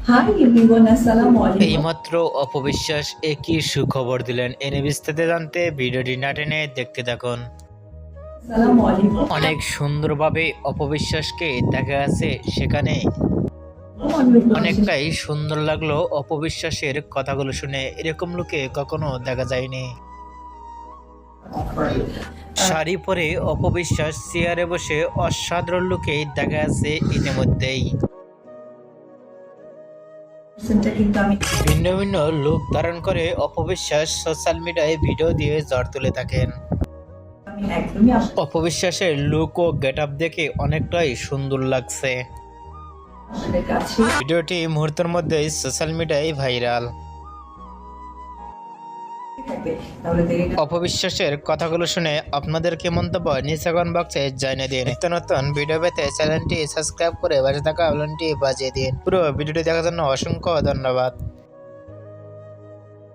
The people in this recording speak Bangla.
হাই এভরিওয়ান, আসসালামু আলাইকুম। এইমাত্র অপবিশ্বাস একই সুখবর দিলেন। এনে বিস্তারিত জানতে ভিডিওটি না টেনে দেখতে থাকুন। আসসালামু আলাইকুম। অনেক সুন্দরভাবে অপবিশ্বাসকে দেখা যাচ্ছে সেখানে। অনেকটাই সুন্দর লাগলো অপবিশ্বাসের কথাগুলো শুনে। এরকম লোকে কখনো দেখা যায়নি। শাড়ি পরে অপবিশ্বাস চেয়ারে বসে অসাধারণ লুকে দেখা যাচ্ছে ইতিমধ্যেই। কিন্তু আমি ভিন্ন ভিন্ন লুক ধারণ করে অপবিশ্বাস সোশ্যাল মিডিয়ায় ভিডিও দিয়ে ঝড় তুলে থাকেন। আমি একদমই অপবিশ্বাসের লুক ও গেট আপ দেখে অনেকটাই সুন্দর লাগছে। আসলে কাছে ভিডিওটি মুহূর্তের মধ্যেই সোশ্যাল মিডিয়ায় ভাইরাল। থাকে তাহলে দেরি না অপবিশ্বাসের কথাগুলো শুনে আপনাদের কি মন্তব্য নিচে কমেন্ট বক্সে জানিয়ে দিন। নিত্য নতুন ভিডিও পেতে চ্যানেলটি সাবস্ক্রাইব করে পাশে থাকা বেলটি বাজিয়ে দিন। পুরো ভিডিওটি দেখার জন্য অসংখ্য ধন্যবাদ।